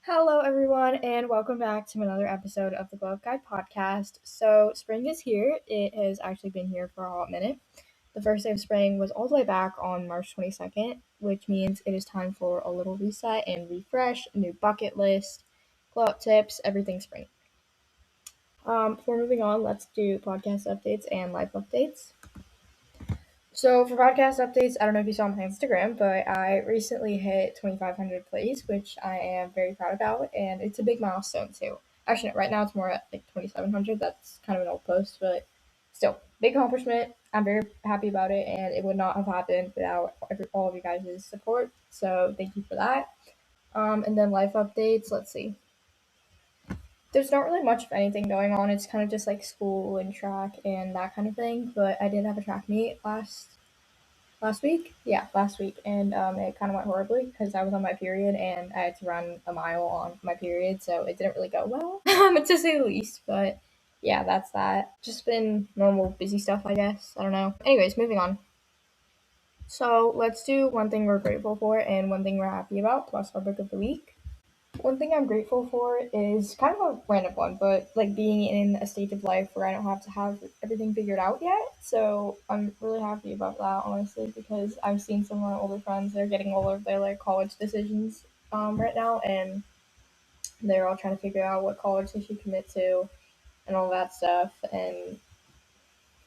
Hello, everyone, and welcome back to another episode of the Glove Guide podcast. So, spring is here. It has actually been here for a hot minute. The first day of spring was all the way back on March 22nd, which means it is time for a little reset and refresh, a new bucket list, glow up tips, everything spring. Before moving on, let's do podcast updates and life updates. So for podcast updates, I don't know if you saw my Instagram, but I recently hit 2,500 plays, which I am very proud about, and it's a big milestone too. Actually, no, right now it's more at like 2,700. That's kind of an old post, but still, big accomplishment. I'm very happy about it, and it would not have happened without all of you guys' support. So thank you for that. And then life updates. Let's see. There's not really much of anything going on. It's kind of just like school and track and that kind of thing. But I did have a track meet last week. Yeah, last week, and it kind of went horribly because I was on my period and I had to run a mile on my period, so it didn't really go well, to say the least. But yeah, that's that. Just been normal busy stuff, I guess. I don't know. Anyways, moving on. So let's do one thing we're grateful for and one thing we're happy about, plus our book of the week. One thing I'm grateful for is kind of a random one, but like being in a stage of life where I don't have to have everything figured out yet. So I'm really happy about that, honestly, because I've seen some of my older friends, they're getting all of their like college decisions right now, and they're all trying to figure out what college they should commit to and all that stuff. And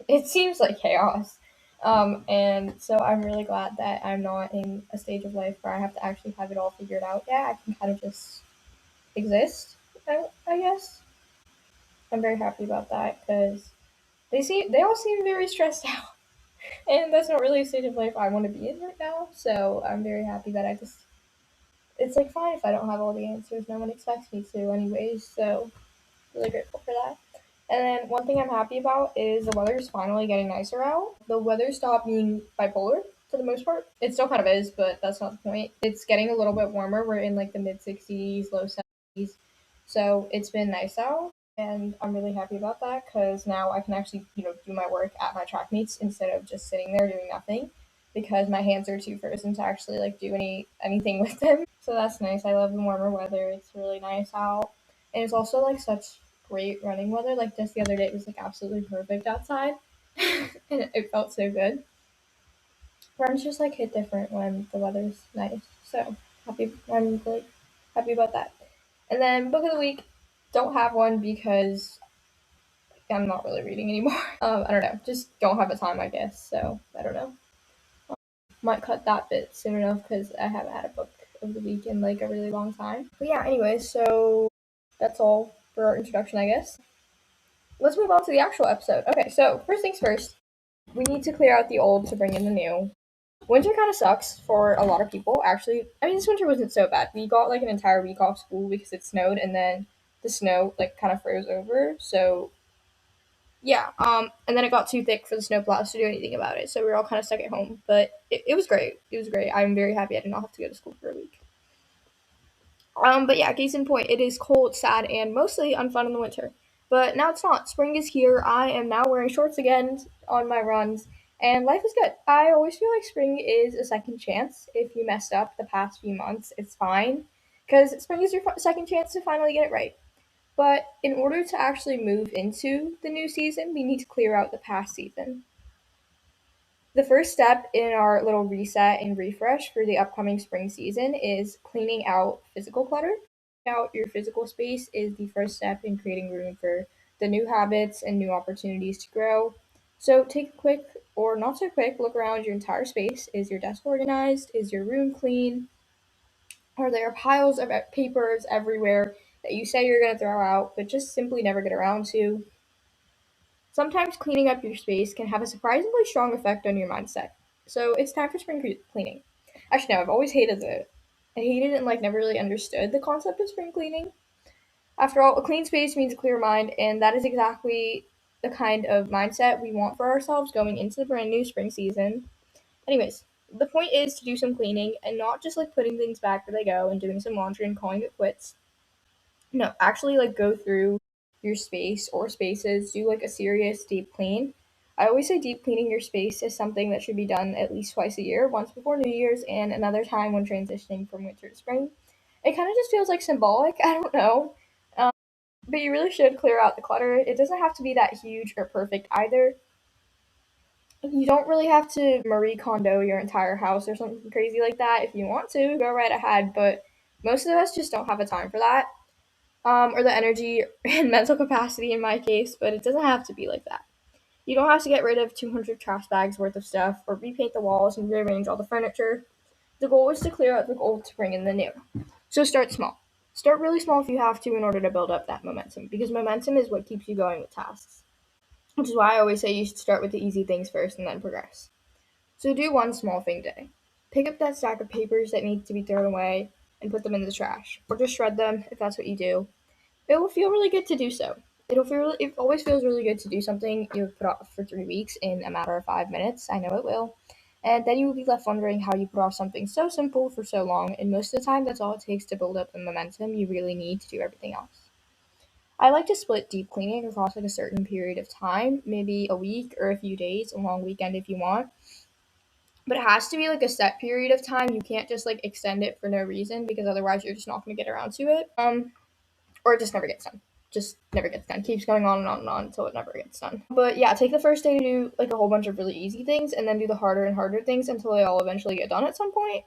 it seems like chaos. And so I'm really glad that I'm not in a stage of life where I have to actually have it all figured out yet. I can kind of just exist, I guess. I'm very happy about that because they all seem very stressed out, and that's not really a state of life I want to be in right now. So I'm very happy that it's like fine if I don't have all the answers. No one expects me to, anyways. So really grateful for that. And then one thing I'm happy about is the weather is finally getting nicer out. The weather stopped being bipolar for the most part. It still kind of is, but that's not the point. It's getting a little bit warmer. We're in like the mid 60s, low 70s. So it's been nice out. And I'm really happy about that because now I can actually, do my work at my track meets instead of just sitting there doing nothing because my hands are too frozen to actually like do anything with them. So that's nice. I love the warmer weather. It's really nice out. And it's also like such great running weather. Like just the other day, it was like absolutely perfect outside, and it felt so good. Runs just like hit different when the weather's nice. So happy, I'm really happy about that. And then book of the week, don't have one because I'm not really reading anymore. I don't know, just don't have a time, I guess. So I don't know. Might cut that bit soon enough because I haven't had a book of the week in like a really long time. But yeah, anyways, so that's all for our introduction, I guess. Let's move on to the actual episode. Okay, so first things first, we need to clear out the old to bring in the new. Winter kind of sucks for a lot of people. Actually, I mean, this winter wasn't so bad. We got like an entire week off school because it snowed, and then the snow like kind of froze over. So yeah, and then it got too thick for the snowplows to do anything about it. So we were all kind of stuck at home. But it was great. It was great. I'm very happy I did not have to go to school for a week. But yeah, case in point, it is cold, sad, and mostly unfun in the winter. But now it's not. Spring is here. I am now wearing shorts again on my runs, and life is good. I always feel like spring is a second chance. If you messed up the past few months, it's fine. Because spring is your second chance to finally get it right. But in order to actually move into the new season, we need to clear out the past season. The first step in our little reset and refresh for the upcoming spring season is cleaning out physical clutter. Cleaning out your physical space is the first step in creating room for the new habits and new opportunities to grow. So take a quick or not so quick look around your entire space. Is your desk organized? Is your room clean? Are there piles of papers everywhere that you say you're going to throw out but just simply never get around to? Sometimes cleaning up your space can have a surprisingly strong effect on your mindset. So it's time for spring cleaning. Actually, no, I've always hated it. I hated it and like never really understood the concept of spring cleaning. After all, a clean space means a clear mind, and that is exactly the kind of mindset we want for ourselves going into the brand new spring season. Anyways, the point is to do some cleaning and not just like putting things back where they go and doing some laundry and calling it quits. No, actually like go through your space or spaces, do like a serious deep clean. I always say deep cleaning your space is something that should be done at least twice a year, once before New Year's and another time when transitioning from winter to spring. It kind of just feels like symbolic. I don't know. Um, but you really should clear out the clutter. It doesn't have to be that huge or perfect either. You don't really have to Marie Kondo your entire house or something crazy like that. If you want to, go right ahead. But most of us just don't have the time for that, or the energy and mental capacity in my case. But it doesn't have to be like that. You don't have to get rid of 200 trash bags worth of stuff or repaint the walls and rearrange all the furniture. The goal is to clear out the old to bring in the new. So start small. Start really small if you have to in order to build up that momentum, because momentum is what keeps you going with tasks. Which is why I always say you should start with the easy things first and then progress. So do one small thing today. Pick up that stack of papers that need to be thrown away and put them in the trash, or just shred them if that's what you do. It will feel really good to do so. It always feels really good to do something you've put off for 3 weeks in a matter of 5 minutes. I know it will. And then you will be left wondering how you put off something so simple for so long, and most of the time that's all it takes to build up the momentum you really need to do everything else. I like to split deep cleaning across like a certain period of time, maybe a week or a few days, a long weekend if you want. But it has to be like a set period of time. You can't just like extend it for no reason because otherwise you're just not going to get around to it. Or it just never gets done. Just never gets done. Keeps going on and on and on until it never gets done. But yeah, take the first day to do like a whole bunch of really easy things and then do the harder and harder things until they all eventually get done at some point.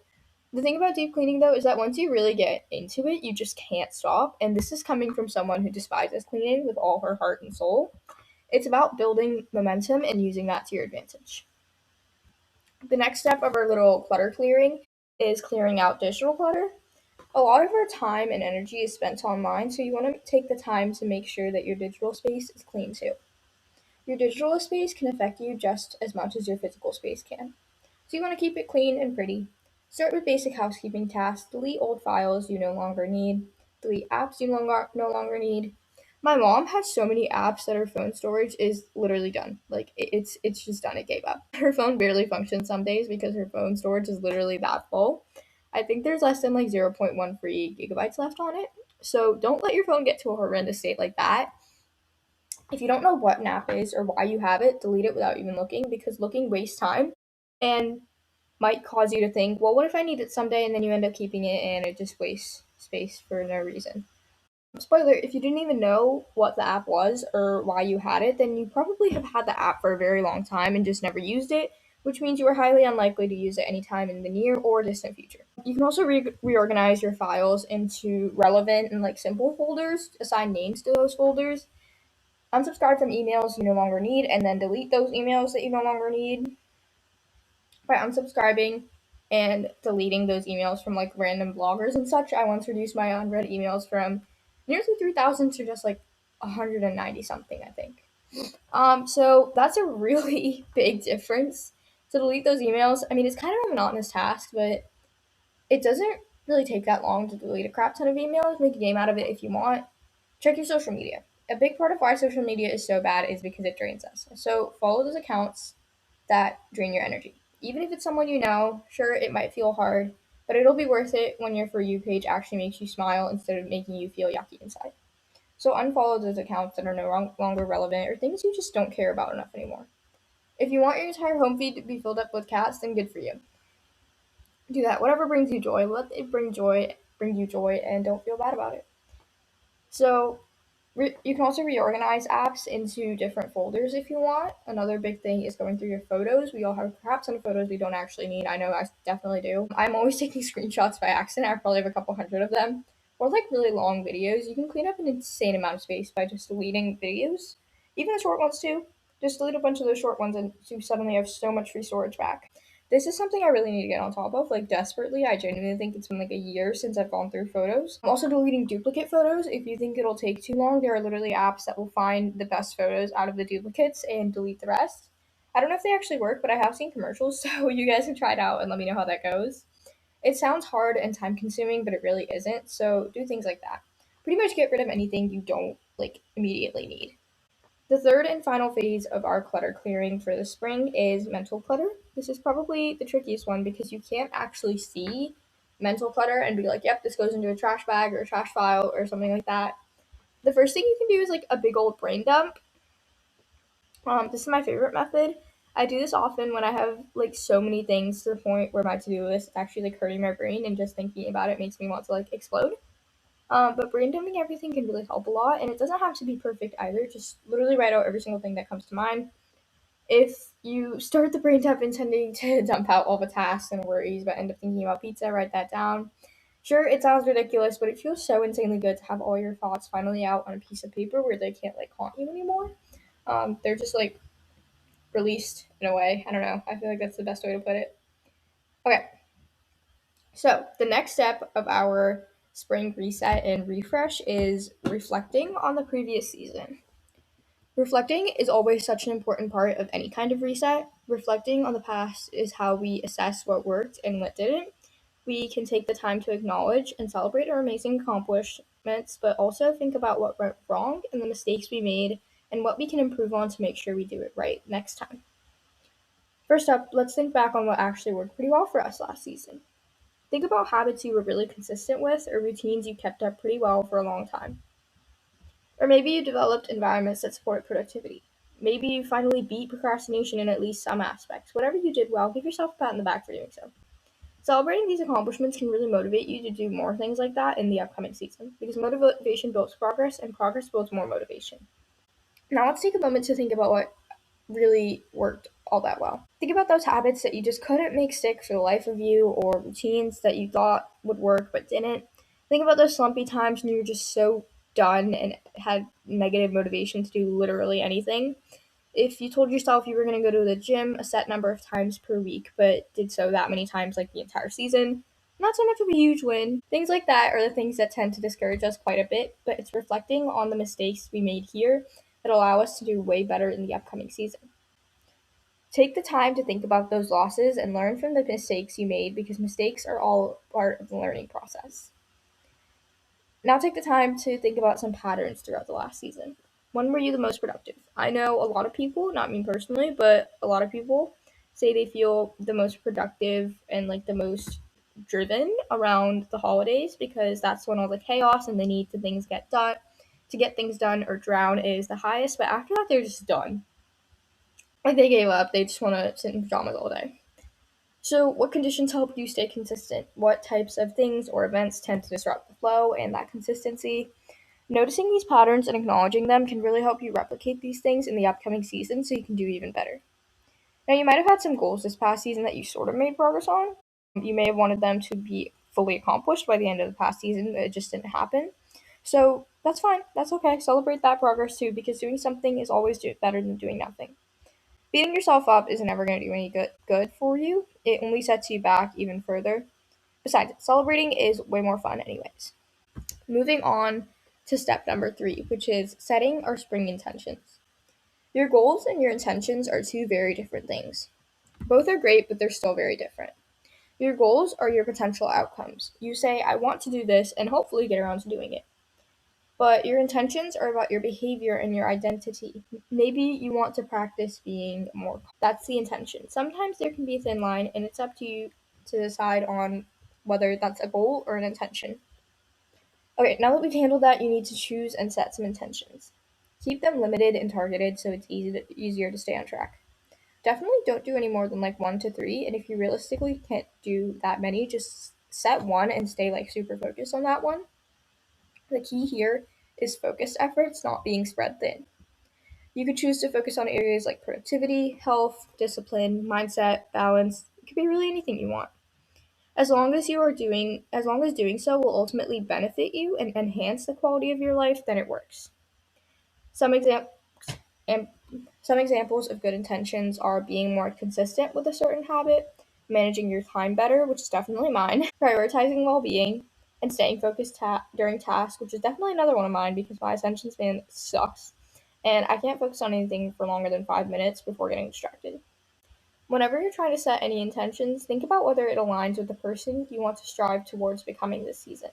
The thing about deep cleaning though is that once you really get into it, you just can't stop. And this is coming from someone who despises cleaning with all her heart and soul. It's about building momentum and using that to your advantage. The next step of our little clutter clearing is clearing out digital clutter. A lot of our time and energy is spent online, so you want to take the time to make sure that your digital space is clean too. Your digital space can affect you just as much as your physical space can. So you want to keep it clean and pretty. Start with basic housekeeping tasks. Delete old files you no longer need. Delete apps you no longer need. My mom has so many apps that her phone storage is literally done. Like it's just done. It gave up. Her phone barely functions some days because her phone storage is literally that full. I think there's less than like 0.1 free gigabytes left on it. So don't let your phone get to a horrendous state like that. If you don't know what an app is or why you have it, delete it without even looking, because looking wastes time and might cause you to think, well, what if I need it someday? And then you end up keeping it and it just wastes space for no reason. Spoiler, if you didn't even know what the app was or why you had it, then you probably have had the app for a very long time and just never used it, which means you are highly unlikely to use it anytime in the near or distant future. You can also reorganize your files into relevant and like simple folders, assign names to those folders, unsubscribe from emails you no longer need, and then delete those emails that you no longer need by unsubscribing and deleting those emails from like random bloggers and such. I once reduced my unread emails from nearly 3,000 to just like 190 something, I think. So that's a really big difference to delete those emails. I mean, it's kind of a monotonous task, but it doesn't really take that long to delete a crap ton of emails. Make a game out of it if you want. Check your social media. A big part of why social media is so bad is because it drains us. So follow those accounts that drain your energy. Even if it's someone you know, sure, it might feel hard, but it'll be worth it when your For You page actually makes you smile instead of making you feel yucky inside. So unfollow those accounts that are no longer relevant or things you just don't care about enough anymore. If you want your entire home feed to be filled up with cats, then good for you. Do that. Whatever brings you joy, let it bring you joy, and don't feel bad about it. So you can also reorganize apps into different folders if you want. Another big thing is going through your photos. We all have crap ton of photos we don't actually need. I know I definitely do. I'm always taking screenshots by accident. I probably have a couple hundred of them. Or like really long videos. You can clean up an insane amount of space by just deleting videos. Even the short ones too. Just delete a bunch of those short ones and you suddenly have so much free storage back. This is something I really need to get on top of, like desperately. I genuinely think it's been like a year since I've gone through photos. I'm also deleting duplicate photos. If you think it'll take too long, there are literally apps that will find the best photos out of the duplicates and delete the rest. I don't know if they actually work, but I have seen commercials, so you guys can try it out and let me know how that goes. It sounds hard and time consuming, but it really isn't, so do things like that. Pretty much get rid of anything you don't like immediately need. The third and final phase of our clutter clearing for the spring is mental clutter. This is probably the trickiest one because you can't actually see mental clutter and be like, yep, this goes into a trash bag or a trash file or something like that. The first thing you can do is like a big old brain dump. This is my favorite method. I do this often when I have like so many things to the point where my to-do list is actually like hurting my brain, and just thinking about it makes me want to like explode. But brain dumping everything can really help a lot, and it doesn't have to be perfect either. Just literally write out every single thing that comes to mind. If you start the brain dump intending to dump out all the tasks and worries, but end up thinking about pizza, write that down. Sure, it sounds ridiculous, but it feels so insanely good to have all your thoughts finally out on a piece of paper where they can't like haunt you anymore. They're just like released in a way. I don't know. I feel like that's the best way to put it. Okay, so the next step of our spring reset and refresh is reflecting on the previous season. Reflecting is always such an important part of any kind of reset. Reflecting on the past is how we assess what worked and what didn't. We can take the time to acknowledge and celebrate our amazing accomplishments, but also think about what went wrong and the mistakes we made and what we can improve on to make sure we do it right next time. First up, let's think back on what actually worked pretty well for us last season. Think about habits you were really consistent with or routines you kept up pretty well for a long time. Or maybe you developed environments that support productivity. Maybe you finally beat procrastination in at least some aspects. Whatever you did well, give yourself a pat on the back for doing so. Celebrating these accomplishments can really motivate you to do more things like that in the upcoming season, because motivation builds progress and progress builds more motivation. Now let's take a moment to think about what really worked all that well. Think about those habits that you just couldn't make stick for the life of you, or routines that you thought would work but didn't. Think about those slumpy times when you were just so done and had negative motivation to do literally anything. If you told yourself you were going to go to the gym a set number of times per week, but did so that many times like the entire season, not so much of a huge win. Things like that are the things that tend to discourage us quite a bit, but it's reflecting on the mistakes we made here that allow us to do way better in the upcoming season. Take the time to think about those losses and learn from the mistakes you made, because mistakes are all part of the learning process. Now take the time to think about some patterns throughout the last season. When were you the most productive? I know a lot of people, not me personally, but a lot of people say they feel the most productive and like the most driven around the holidays, because that's when all the chaos and the need to get things done or drown is the highest, but after that they're just done. Like they gave up, they just want to sit in pajamas all day. So, what conditions help you stay consistent? What types of things or events tend to disrupt the flow and that consistency? Noticing these patterns and acknowledging them can really help you replicate these things in the upcoming season so you can do even better. Now, you might have had some goals this past season that you sort of made progress on. You may have wanted them to be fully accomplished by the end of the past season, but it just didn't happen. So, that's fine. That's okay. Celebrate that progress too, because doing something is always better than doing nothing. Beating yourself up is never going to do any good for you. It only sets you back even further. Besides, celebrating is way more fun anyways. Moving on to step number 3, which is setting our spring intentions. Your goals and your intentions are two very different things. Both are great, but they're still very different. Your goals are your potential outcomes. You say, I want to do this, and hopefully get around to doing it. But your intentions are about your behavior and your identity. Maybe you want to practice being more. That's the intention. Sometimes there can be a thin line, and it's up to you to decide on whether that's a goal or an intention. Okay, now that we've handled that, you need to choose and set some intentions. Keep them limited and targeted so it's easier to stay on track. Definitely don't do any more than like 1 to 3, and if you realistically can't do that many, just set one and stay like super focused on that one. The key here is focused efforts, not being spread thin. You could choose to focus on areas like productivity, health, discipline, mindset, balance. It could be really anything you want. As long as doing so will ultimately benefit you and enhance the quality of your life, then it works. Some exam- and some examples of good intentions are being more consistent with a certain habit, managing your time better, which is definitely mine, prioritizing well-being, and staying focused during tasks, which is definitely another one of mine because my attention span sucks, and I can't focus on anything for longer than 5 minutes before getting distracted. Whenever you're trying to set any intentions, think about whether it aligns with the person you want to strive towards becoming this season.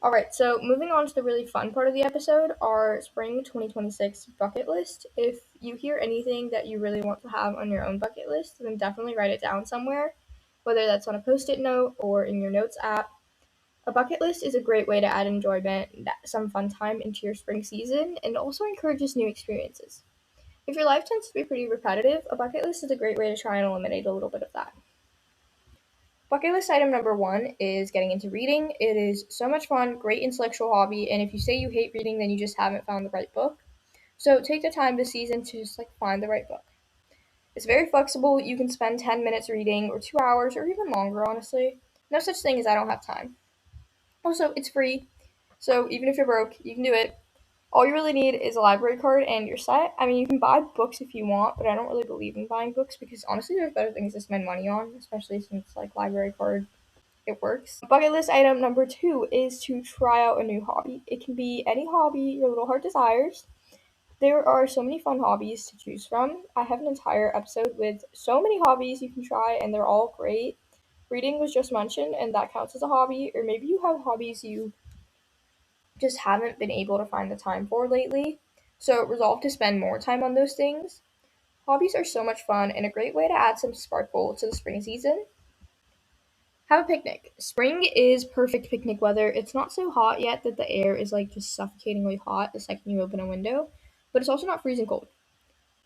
Alright, so moving on to the really fun part of the episode, our spring 2026 bucket list. If you hear anything that you really want to have on your own bucket list, then definitely write it down somewhere, whether that's on a post-it note or in your notes app. A bucket list is a great way to add enjoyment, some fun time into your spring season, and also encourages new experiences. If your life tends to be pretty repetitive, a bucket list is a great way to try and eliminate a little bit of that. Bucket list item number 1 is getting into reading. It is so much fun, great intellectual hobby, and if you say you hate reading, then you just haven't found the right book. So take the time this season to just find the right book. It's very flexible. You can spend 10 minutes reading or 2 hours or even longer, honestly. No such thing as I don't have time. Also, it's free. So even if you're broke, you can do it. All you really need is a library card and you're set. I mean, you can buy books if you want, but I don't really believe in buying books because honestly, there's better things to spend money on, especially since library card it works. Bucket list item number 2 is to try out a new hobby. It can be any hobby your little heart desires. There are so many fun hobbies to choose from. I have an entire episode with so many hobbies you can try, and they're all great. Reading was just mentioned, and that counts as a hobby, or maybe you have hobbies you just haven't been able to find the time for lately. So resolve to spend more time on those things. Hobbies are so much fun and a great way to add some sparkle to the spring season. Have a picnic. Spring is perfect picnic weather. It's not so hot yet that the air is just suffocatingly hot the second you open a window, but it's also not freezing cold.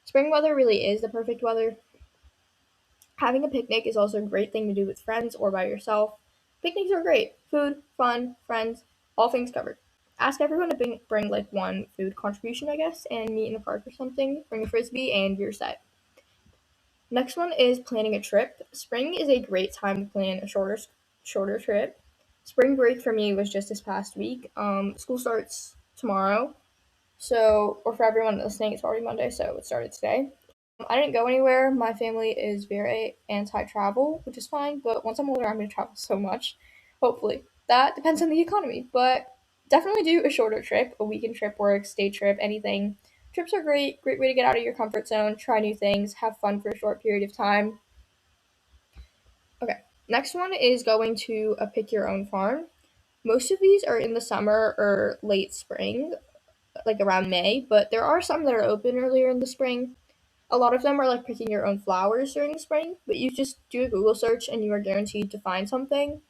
Spring weather really is the perfect weather. Having a picnic is also a great thing to do with friends or by yourself. Picnics are great. Food, fun, friends, all things covered. Ask everyone to bring one food contribution, I guess, and meet in the park or something. Bring a frisbee and you're set. Next one is planning a trip. Spring is a great time to plan a shorter trip. Spring break for me was just this past week. School starts tomorrow, or for everyone listening, it's already Monday, so it started today. I didn't go anywhere. My family is very anti-travel, which is fine, but once I'm older, I'm going to travel so much. Hopefully. That depends on the economy, but definitely do a shorter trip. A weekend trip works, day trip, anything. Trips are great way to get out of your comfort zone, try new things, have fun for a short period of time. Okay, next one is going to a pick your own farm. Most of these are in the summer or late spring, around May, but there are some that are open earlier in the spring. A lot of them are picking your own flowers during the spring, but you just do a Google search and you are guaranteed to find something.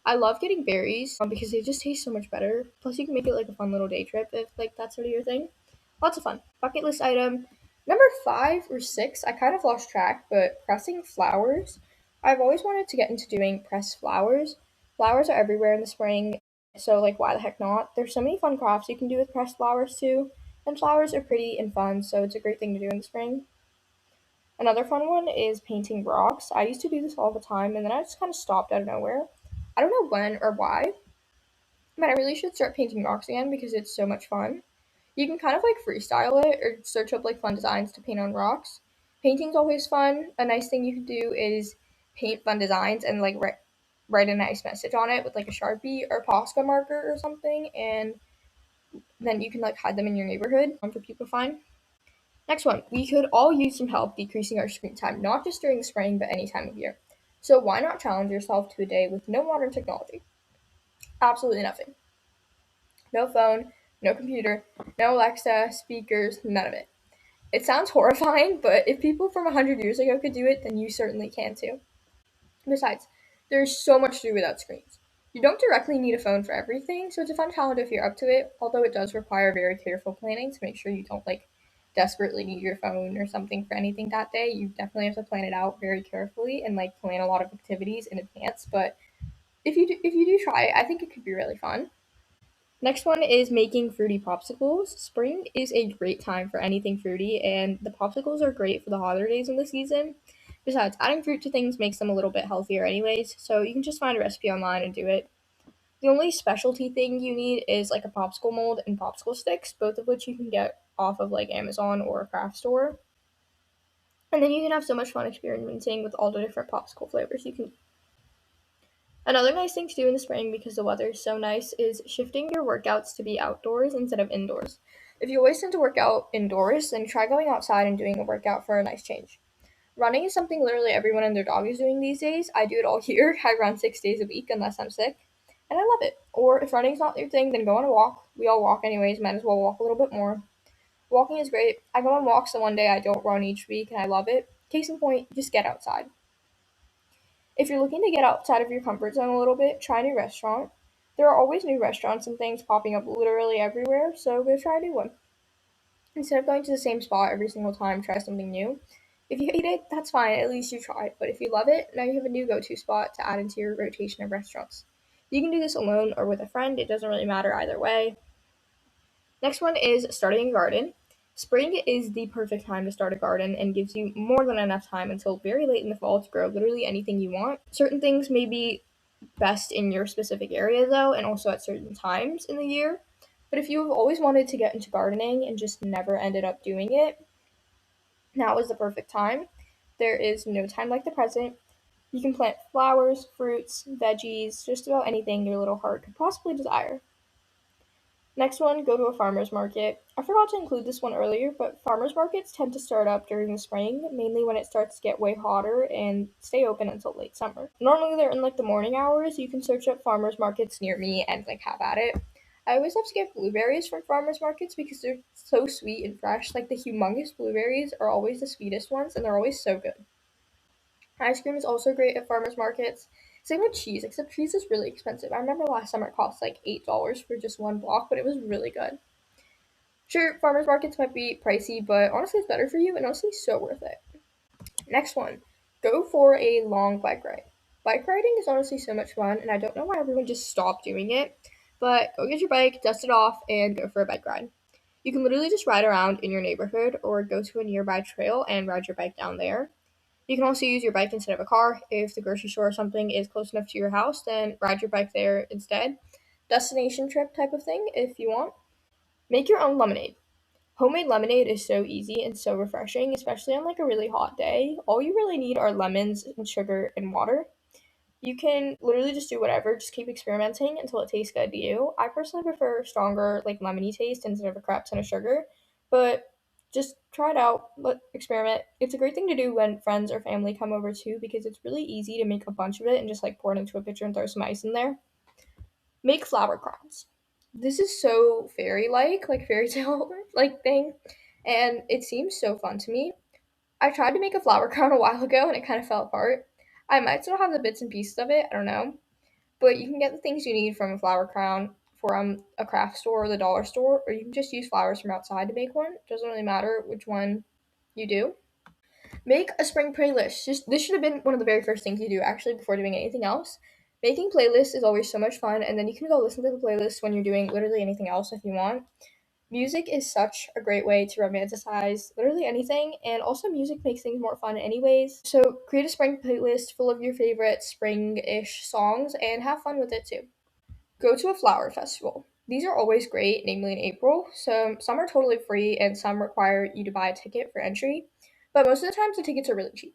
I love getting berries because they just taste so much better. Plus, you can make it a fun little day trip if that's sort of your thing. Lots of fun. Bucket list item number 5 or 6. I kind of lost track, but pressing flowers. I've always wanted to get into doing pressed flowers. Flowers are everywhere in the spring, so why the heck not? There's so many fun crafts you can do with pressed flowers too, and flowers are pretty and fun, so it's a great thing to do in the spring. Another fun one is painting rocks. I used to do this all the time and then I just kind of stopped out of nowhere. I don't know when or why, but I really should start painting rocks again because it's so much fun. You can kind of freestyle it or search up fun designs to paint on rocks. Painting's always fun. A nice thing you can do is paint fun designs and write a nice message on it with a Sharpie or Posca marker or something, and then you can hide them in your neighborhood for people to find. Next one, we could all use some help decreasing our screen time, not just during spring, but any time of year. So why not challenge yourself to a day with no modern technology? Absolutely nothing. No phone, no computer, no Alexa, speakers, none of it. It sounds horrifying, but if people from 100 years ago could do it, then you certainly can too. Besides, there's so much to do without screens. You don't directly need a phone for everything, so it's a fun challenge if you're up to it, although it does require very careful planning to make sure you don't desperately need your phone or something for anything that day. You definitely have to plan it out very carefully and plan a lot of activities in advance, but if you do try it, I think it could be really fun. Next one is making fruity popsicles. Spring is a great time for anything fruity, and the popsicles are great for the hotter days in the season. Besides, adding fruit to things makes them a little bit healthier anyways, so you can just find a recipe online and do it. The only specialty thing you need is a popsicle mold and popsicle sticks, both of which you can get off of Amazon or a craft store. And then you can have so much fun experimenting with all the different popsicle flavors you can. Another nice thing to do in the spring because the weather is so nice is shifting your workouts to be outdoors instead of indoors. If you always tend to work out indoors, then try going outside and doing a workout for a nice change. Running is something literally everyone and their dog is doing these days. I do it all year. I run 6 days a week unless I'm sick, and I love it. Or if running's not your thing, then go on a walk. We all walk anyways, might as well walk a little bit more. Walking is great. I go on walks the one day I don't run each week, and I love it. Case in point, just get outside. If you're looking to get outside of your comfort zone a little bit, try a new restaurant. There are always new restaurants and things popping up literally everywhere, so go try a new one. Instead of going to the same spot every single time, try something new. If you hate it, that's fine, at least you tried. But if you love it, now you have a new go-to spot to add into your rotation of restaurants. You can do this alone or with a friend, it doesn't really matter either way. Next one is starting a garden. Spring is the perfect time to start a garden and gives you more than enough time until very late in the fall to grow literally anything you want. Certain things may be best in your specific area though, and also at certain times in the year. But if you have always wanted to get into gardening and just never ended up doing it, now is the perfect time. There is no time like the present. You can plant flowers, fruits, veggies, just about anything your little heart could possibly desire. Next one, go to a farmer's market. I forgot to include this one earlier, but farmer's markets tend to start up during the spring, mainly when it starts to get way hotter and stay open until late summer. Normally they're in like the morning hours. You can search up farmer's markets near me and like have at it. I always love to get blueberries from farmer's markets because they're so sweet and fresh. Like the humongous blueberries are always the sweetest ones and they're always so good. Ice cream is also great at farmers markets. Same with cheese, except cheese is really expensive. I remember last summer it cost like $8 for just one block, but it was really good. Sure, farmers markets might be pricey, but honestly it's better for you and honestly so worth it. Next one, go for a long bike ride. Bike riding is honestly so much fun, and I don't know why everyone just stopped doing it, but go get your bike, dust it off, and go for a bike ride. You can literally just ride around in your neighborhood or go to a nearby trail and ride your bike down there. You can also use your bike instead of a car. If the grocery store or something is close enough to your house, then ride your bike there instead. Destination trip type of thing if you want. Make your own lemonade. Homemade lemonade is so easy and so refreshing, especially on like a really hot day. All you really need are lemons and sugar and water. You can literally just do whatever, just keep experimenting until it tastes good to you. I personally prefer stronger, like lemony taste instead of a crap ton of sugar, but just try it out, let experiment. It's a great thing to do when friends or family come over too because it's really easy to make a bunch of it and just like pour it into a pitcher and throw some ice in there. Make flower crowns. This is so fairy like fairy tale like thing, and it seems so fun to me. I tried to make a flower crown a while ago and it kind of fell apart. I might still have the bits and pieces of it, I don't know. But you can get the things you need from a flower crown from a craft store or the dollar store, or you can just use flowers from outside to make one. It doesn't really matter which one you do. Make a spring playlist. This should have been one of the very first things you do actually before doing anything else. Making playlists is always so much fun, and then you can go listen to the playlist when you're doing literally anything else if you want. Music is such a great way to romanticize literally anything, and also music makes things more fun anyways. So create a spring playlist full of your favorite spring-ish songs and have fun with it too. Go to a flower festival. These are always great, namely in April, so some are totally free and some require you to buy a ticket for entry, but most of the times the tickets are really cheap.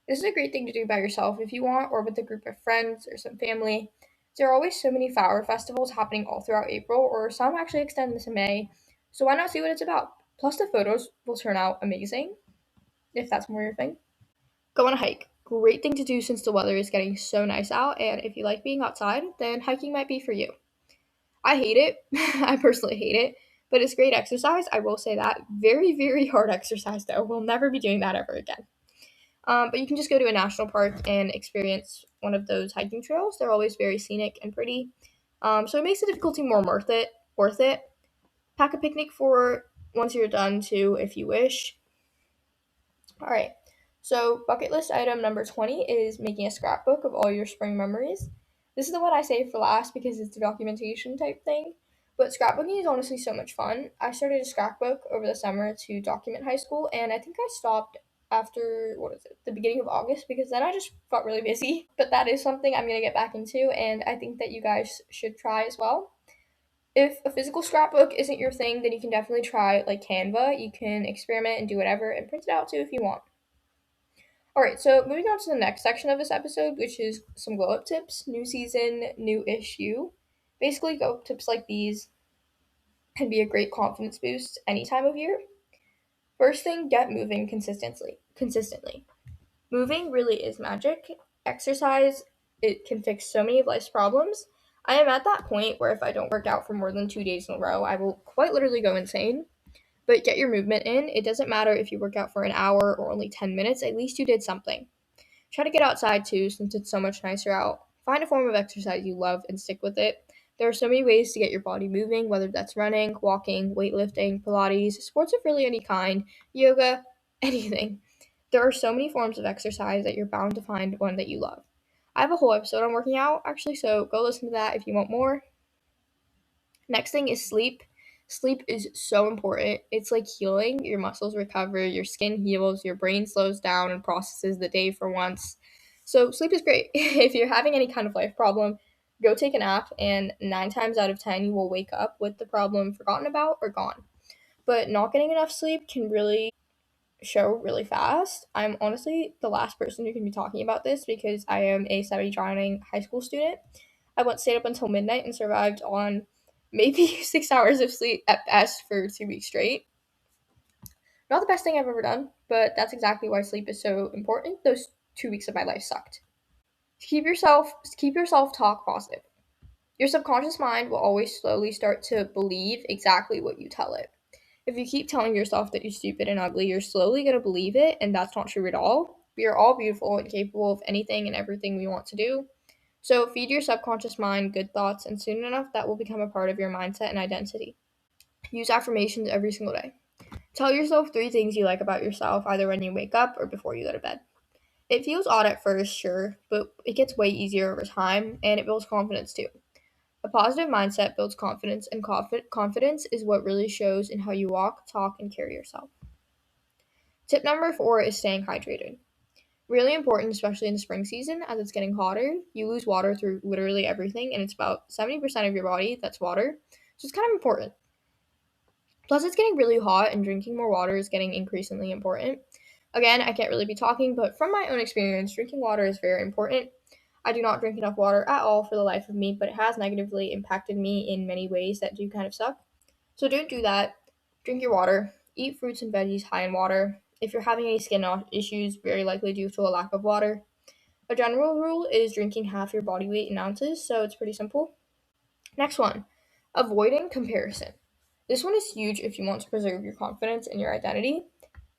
This is a great thing to do by yourself if you want, or with a group of friends or some family. There are always so many flower festivals happening all throughout April, or some actually extend into May, so why not see what it's about? Plus, the photos will turn out amazing, if that's more your thing. Go on a hike. Great thing to do since the weather is getting so nice out, and if you like being outside, then hiking might be for you. I hate it. I personally hate it, but it's great exercise. I will say that. Very, very hard exercise, though. We'll never be doing that ever again. But you can just go to a national park and experience one of those hiking trails. They're always very scenic and pretty. So it makes the difficulty more worth it. Worth it. Pack a picnic for once you're done too, if you wish. All right. So bucket list item number 20 is making a scrapbook of all your spring memories. This is the one I saved for last because it's a documentation type thing. But scrapbooking is honestly so much fun. I started a scrapbook over the summer to document high school, and I think I stopped after, the beginning of August, because then I just got really busy. But that is something I'm going to get back into, and I think that you guys should try as well. If a physical scrapbook isn't your thing, then you can definitely try like Canva. You can experiment and do whatever and print it out too if you want. Alright, so moving on to the next section of this episode, which is some glow up tips. New season, new issue. Basically, glow up tips like these can be a great confidence boost any time of year. First thing, get moving consistently. Moving really is magic. Exercise, it can fix so many of life's problems. I am at that point where if I don't work out for more than 2 days in a row, I will quite literally go insane. But get your movement in. It doesn't matter if you work out for an hour or only 10 minutes, at least you did something. Try to get outside too, since it's so much nicer out. Find a form of exercise you love and stick with it. There are so many ways to get your body moving, whether that's running, walking, weightlifting, Pilates, sports of really any kind, yoga, anything. There are so many forms of exercise that you're bound to find one that you love. I have a whole episode on working out, actually, so go listen to that if you want more. Next thing is sleep. Sleep is so important. It's like healing. Your muscles recover, your skin heals, your brain slows down and processes the day for once. So, sleep is great. If you're having any kind of life problem, go take a nap, and 9 times out of 10, you will wake up with the problem forgotten about or gone. But not getting enough sleep can really show really fast. I'm honestly the last person who can be talking about this because I am a study drowning high school student. I once stayed up until midnight and survived on maybe 6 hours of sleep at best for 2 weeks straight. Not the best thing I've ever done, but that's exactly why sleep is so important. Those 2 weeks of my life sucked. Keep yourself talk positive. Your subconscious mind will always slowly start to believe exactly what you tell it. If you keep telling yourself that you're stupid and ugly, you're slowly going to believe it, and that's not true at all. We are all beautiful and capable of anything and everything we want to do. So feed your subconscious mind good thoughts, and soon enough, that will become a part of your mindset and identity. Use affirmations every single day. Tell yourself 3 things you like about yourself, either when you wake up or before you go to bed. It feels odd at first, sure, but it gets way easier over time, and it builds confidence too. A positive mindset builds confidence, and confidence is what really shows in how you walk, talk, and carry yourself. Tip number 4 is staying hydrated. Really important, especially in the spring season as it's getting hotter. You lose water through literally everything, and it's about 70% of your body that's water. So it's kind of important. Plus, it's getting really hot, and drinking more water is getting increasingly important. Again, I can't really be talking, but from my own experience, drinking water is very important. I do not drink enough water at all for the life of me, but it has negatively impacted me in many ways that do kind of suck. So don't do that. Drink your water. Eat fruits and veggies high in water. If you're having any skin issues, very likely due to a lack of water. A general rule is drinking half your body weight in ounces, so it's pretty simple. Next one, avoiding comparison. This one is huge if you want to preserve your confidence and your identity.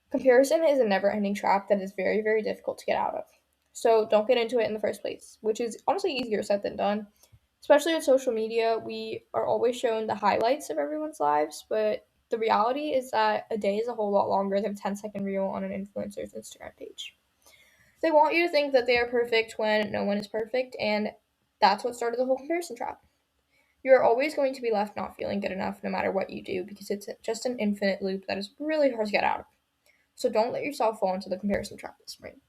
Comparison is a never ending trap that is very, very difficult to get out of. So don't get into it in the first place, which is honestly easier said than done. Especially with social media, we are always shown the highlights of everyone's lives, but the reality is that a day is a whole lot longer than a 10-second reel on an influencer's Instagram page. They want you to think that they are perfect when no one is perfect, and that's what started the whole comparison trap. You're always going to be left not feeling good enough no matter what you do because it's just an infinite loop that is really hard to get out of. So don't let yourself fall into the comparison trap this spring.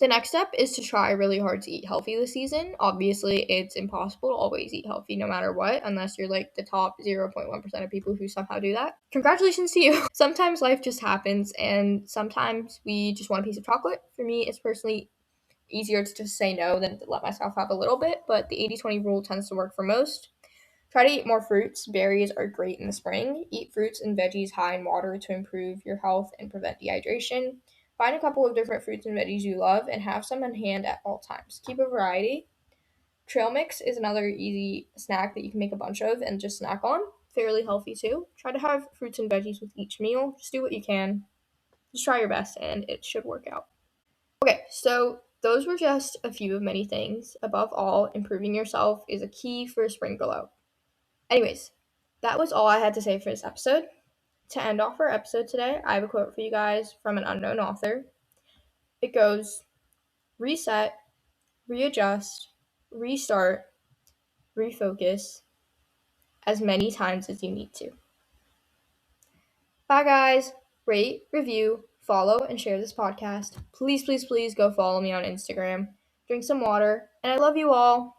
The next step is to try really hard to eat healthy this season. Obviously, it's impossible to always eat healthy no matter what, unless you're like the top 0.1% of people who somehow do that. Congratulations to you. Sometimes life just happens, and sometimes we just want a piece of chocolate. For me, it's personally easier to just say no than to let myself have a little bit, but the 80-20 rule tends to work for most. Try to eat more fruits. Berries are great in the spring. Eat fruits and veggies high in water to improve your health and prevent dehydration. Find a couple of different fruits and veggies you love and have some on hand at all times. Keep a variety. Trail mix is another easy snack that you can make a bunch of and just snack on. Fairly healthy too. Try to have fruits and veggies with each meal. Just do what you can. Just try your best and it should work out. Okay, so those were just a few of many things. Above all, improving yourself is a key for a spring glow. Anyways, that was all I had to say for this episode. To end off our episode today, I have a quote for you guys from an unknown author. It goes, reset, readjust, restart, refocus as many times as you need to. Bye, guys. Rate, review, follow, and share this podcast. Please, please, please go follow me on Instagram. Drink some water, and I love you all.